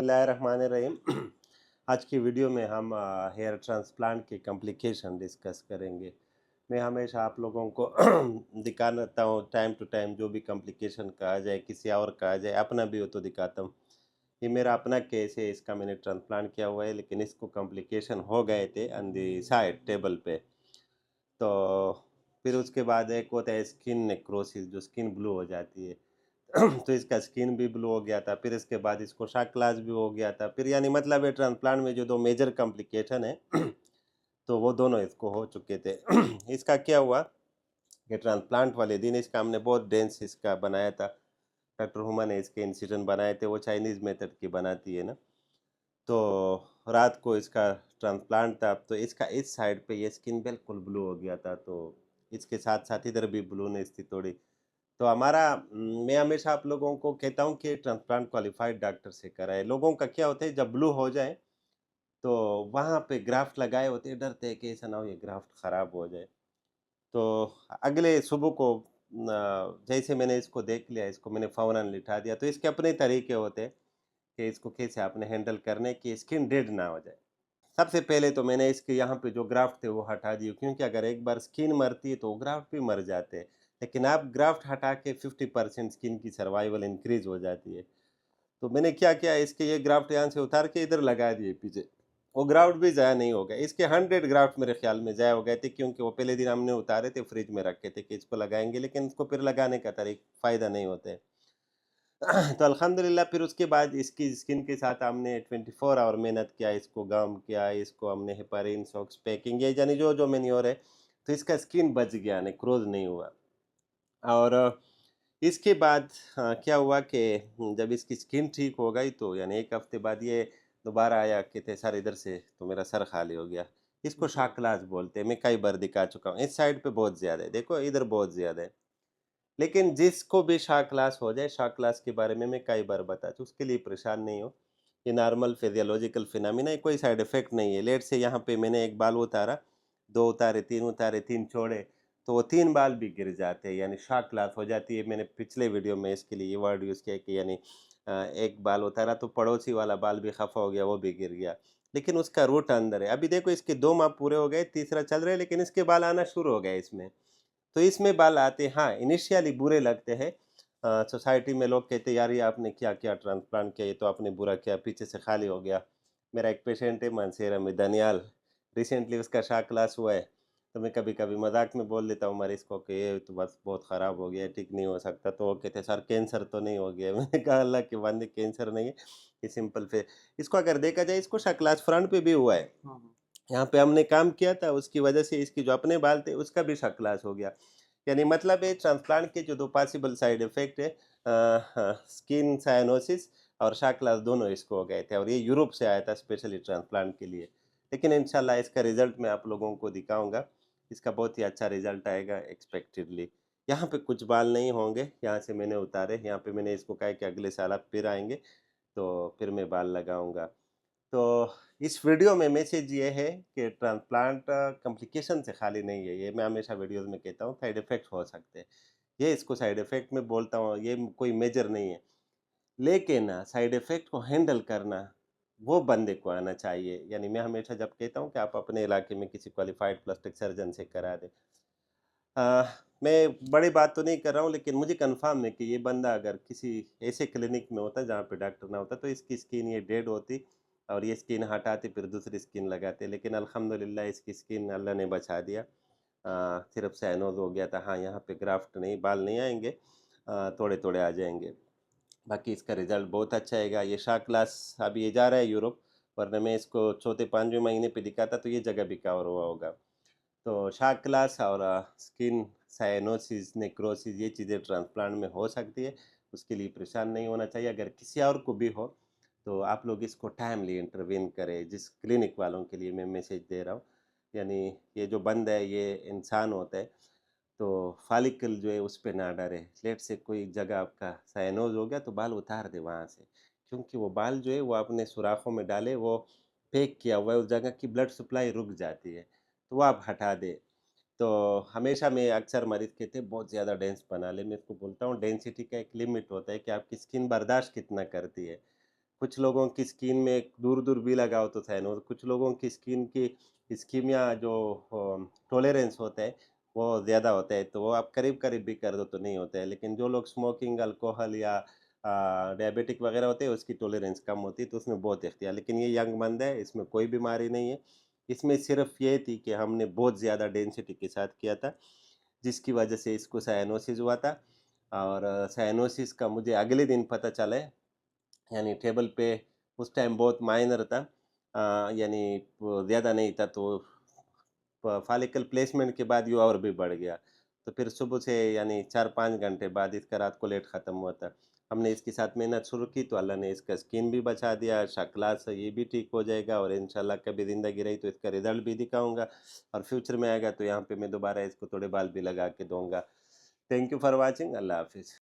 बिस्मिल्लाहिर्रहमानिर्रहीम। आज की वीडियो में हम हेयर ट्रांसप्लांट के कॉम्प्लिकेशन डिस्कस करेंगे। मैं हमेशा आप लोगों को दिखाता हूँ टाइम टू टाइम, जो भी कॉम्प्लिकेशन कहा जाए, किसी और कहा जाए, अपना भी हो तो दिखाता हूँ। ये मेरा अपना केस है, इसका मैंने ट्रांसप्लांट किया हुआ है, लेकिन इसको कॉम्प्लिकेशन हो गए थे ऑन दी साइड टेबल पे। तो फिर उसके बाद एक होता है स्किन नेक्रोसिस, जो स्किन ब्लू हो जाती है। तो इसका स्किन भी ब्लू हो गया था, फिर इसके बाद इसको शाक क्लास भी हो गया था, फिर यानी मतलब है ट्रांसप्लांट में जो दो मेजर कॉम्प्लिकेशन है तो वो दोनों इसको हो चुके थे। इसका क्या हुआ कि ट्रांसप्लांट वाले दिन इसका हमने बहुत डेंस इसका बनाया था। डॉक्टर हुमा ने इसके इंसिजन बनाए थे, वो चाइनीज़ मेथड की बनाती है ना। तो रात को इसका ट्रांसप्लांट था, तो इसका इस साइड पे ये स्किन बिल्कुल ब्लू हो गया था, तो इसके साथ साथ इधर भी ब्लूनेस थी थोड़ी। तो मैं हमेशा आप लोगों को कहता हूँ कि ट्रांसप्लांट क्वालिफाइड डॉक्टर से कराएँ। लोगों का क्या होता है, जब ब्लू हो जाए तो वहाँ पे ग्राफ्ट लगाए होते हैं, डरते हैं कि ऐसा ना हो ये ग्राफ्ट ख़राब हो जाए। तो अगले सुबह को जैसे मैंने इसको देख लिया, इसको मैंने फ़ौरन लिटा दिया। तो इसके अपने तरीके होते हैं कि इसको कैसे आपने हैंडल करने कि स्किन डेड ना हो जाए। सबसे पहले तो मैंने इसके यहाँ पे जो ग्राफ्ट थे वो हटा दिए, क्योंकि अगर एक बार स्किन मरती है तो ग्राफ्ट भी मर जाते हैं। लेकिन आप ग्राफ्ट हटा के 50% स्किन की सर्वाइवल इंक्रीज हो जाती है। तो मैंने क्या किया, इसके ये ग्राफ्ट यहाँ से उतार के इधर लगा दिए पीछे। वो ग्राफ्ट भी ज़ाया नहीं हो गए, इसके 100 ग्राफ्ट मेरे ख्याल में ज़ाया हो गए थे, क्योंकि वो पहले दिन हमने उतारे थे, फ्रिज में रखे थे कि इसको लगाएंगे, लेकिन इसको फिर लगाने का तरीका फ़ायदा नहीं होता है। तो अल्हम्दुलिल्लाह फिर उसके बाद इसकी स्किन के साथ हमने 24 आवर मेहनत किया, इसको गम किया, इसको हमने हेपारिन, सॉक्स पैकिंग, ये यानी जो मैन्योर है, तो इसका स्किन बच गया, नेक्रोज़ नहीं हुआ। और इसके बाद क्या हुआ कि जब इसकी स्किन ठीक हो गई तो यानी 1 हफ्ते बाद ये दोबारा आया, कहते सर इधर से तो मेरा सर खाली हो गया। इसको जी, शाकलास बोलते हैं, मैं कई बार दिखा चुका हूँ। इस साइड पे बहुत ज़्यादा है, देखो इधर बहुत ज़्यादा है। लेकिन जिसको भी शाक क्लास हो जाए, शाक क्लास के बारे में मैं कई बार बता चुका, उसके लिए परेशान नहीं हो। ये नॉर्मल फिजियोलॉजिकल फिनोमेना है, कोई साइड इफ़ेक्ट नहीं है। लेट्स से यहाँ पे मैंने 1 बाल उतारा, 2 उतारे, 3 छोड़े, तो वो 3 बाल भी गिर जाते हैं, यानी शाक क्लास हो जाती है। मैंने पिछले वीडियो में इसके लिए ये वर्ड यूज़ किया कि यानी 1 बाल उतारा तो पड़ोसी वाला बाल भी खफ़ा हो गया, वो भी गिर गया। लेकिन उसका रूट अंदर है। अभी देखो इसके 2 माह पूरे हो गए, तीसरा चल रहा है, लेकिन इसके बाल आना शुरू हो गए इसमें। तो इसमें बाल आते, हाँ, इनिशियली बुरे लगते हैं। सोसाइटी में लोग कहते हैं, "यार, ये आपने क्या किया ट्रांसप्लांट किया, ये तो आपने बुरा किया, पीछे से खाली हो गया।" मेरा एक पेशेंट है मानसेरा में, दनियाल, रिसेंटली उसका शाह क्लास हुआ है, तो मैं कभी-कभी मज़ाक में बोल देता हूँ मरीज़ को कि ये तो बस बहुत ख़राब हो गया, ठीक नहीं हो सकता। तो वो कहते हैं, "सर, कैंसर तो नहीं हो गया?" मैंने कहा, "अल्लाह के बंदे, कैंसर नहीं है, ये सिंपल फे।" इसको अगर देखा जाए, इसको शाह क्लास फ्रंट पे भी हुआ है। हाँ, हाँ। यहाँ पे हमने काम किया था, उसकी वजह से इसकी जो अपने बाल थे उसका भी शक्लास हो गया। यानी मतलब है ट्रांसप्लांट के जो 2 पॉसिबल साइड इफ़ेक्ट है, स्किन सायनोसिस और शाकलास, दोनों इसको हो गए थे, और ये यूरोप से आया था स्पेशली ट्रांसप्लांट के लिए। लेकिन इंशाल्लाह इसका रिज़ल्ट मैं आप लोगों को दिखाऊँगा। इसका बहुत ही अच्छा रिज़ल्ट आएगा एक्सपेक्टेडली। यहाँ पे कुछ बाल नहीं होंगे, यहाँ से मैंने उतारे, यहाँ पे मैंने इसको कहा कि अगले साल आप फिर आएँगे, तो फिर मैं बाल लगाऊँगा। तो इस वीडियो में मैसेज ये है कि ट्रांसप्लांट कॉम्प्लिकेशन से खाली नहीं है, ये मैं हमेशा वीडियोज़ में कहता हूँ, साइड इफ़ेक्ट हो सकते हैं। ये इसको साइड इफ़ेक्ट में बोलता हूँ, ये कोई मेजर नहीं है। लेकिन साइड इफ़ेक्ट को हैंडल करना, वो बंदे को आना चाहिए। यानी मैं हमेशा जब कहता हूँ कि आप अपने इलाके में किसी क्वालिफाइड प्लास्टिक सर्जन से करा दें। अ, मैं बड़ी बात तो नहीं कर रहा हूँ, लेकिन मुझे कन्फर्म है कि ये बंदा अगर किसी ऐसे क्लिनिक में होता जहाँ पे डॉक्टर ना होता, तो इसकी स्किन ये डेड होती, और ये स्किन हटाते फिर दूसरी स्किन लगाते। लेकिन अल्हम्दुलिल्लाह इसकी स्किन अल्लाह ने बचा दिया। सिर्फ साइनोज़ हो गया था। हाँ, यहाँ पे ग्राफ्ट नहीं, बाल नहीं आएँगे, थोड़े-थोड़े आ जाएँगे। बाकी इसका रिज़ल्ट बहुत अच्छा आएगा। ये शाह क्लास अभी ये जा रहा है यूरोप, वरना मैं इसको चौथे 5वें महीने पे दिखाता तो ये जगह भी कवर हुआ होगा। तो शार्क क्लास और स्किन साइनोसिस, नेक्रोसिस, ये चीज़ें ट्रांसप्लांट में हो सकती है, उसके लिए परेशान नहीं होना चाहिए। अगर किसी और को भी हो, तो आप लोग इसको टाइमली इंटरवेन करें, जिस क्लिनिक वालों के लिए मैं मैसेज दे रहा हूँ। यानी ये जो बंदा है, ये इंसान होता है, तो फॉलिकल जो है उस पे ना डरे। लेट्स से कोई जगह आपका साइनोज़ हो गया, तो बाल उतार दें वहाँ से, क्योंकि वो बाल जो है वो आपने सुराखों में डाले, वो पैक किया हुआ है, उस जगह की ब्लड सप्लाई रुक जाती है, तो वो आप हटा दें। तो हमेशा मैं अक्सर मरीज़ कहते हैं बहुत ज़्यादा डेंस बना ले, मैं उसको बोलता हूँ डेंसिटी का एक लिमिट होता है कि आपकी स्किन बर्दाश्त कितना करती है। कुछ लोगों की स्किन में दूर-दूर भी लगाओ तो साइनो, कुछ लोगों की स्किन की इस्कीमिया जो टॉलरेंस होता है, वो ज़्यादा होता है, तो वो आप करीब-करीब भी कर दो तो नहीं होता है। लेकिन जो लोग स्मोकिंग, अल्कोहल या डायबिटिक वगैरह होते हैं, उसकी टॉलरेंस कम होती है, तो उसमें बहुत इख्तियार, लेकिन ये यंग बंदा है, इसमें कोई बीमारी नहीं है। इसमें सिर्फ़ ये थी कि हमने बहुत ज़्यादा डेंसिटी के साथ किया था, जिसकी वजह से इसको साइनोसिस हुआ था और साइनोसिस का मुझे अगले दिन पता चला है, यानी टेबल पे उस टाइम बहुत माइनर था, यानी ज़्यादा नहीं था, तो फॉलिकल प्लेसमेंट के बाद ये और भी बढ़ गया। तो फिर सुबह से यानी 4-5 घंटे बाद इसका रात को लेट ख़त्म हुआ था। हमने इसके साथ मेहनत शुरू की तो अल्लाह ने इसका स्किन भी बचा दिया, शकला से ये भी ठीक हो जाएगा और इंशाल्लाह कभी ज़िंदगी रही तो इसका रिज़ल्ट भी दिखाऊँगा और फ्यूचर में आएगा तो यहाँ पे मैं दोबारा इसको थोड़े बाल भी लगा के दूँगा। Thank you for watching. Allah हाफ़िज़।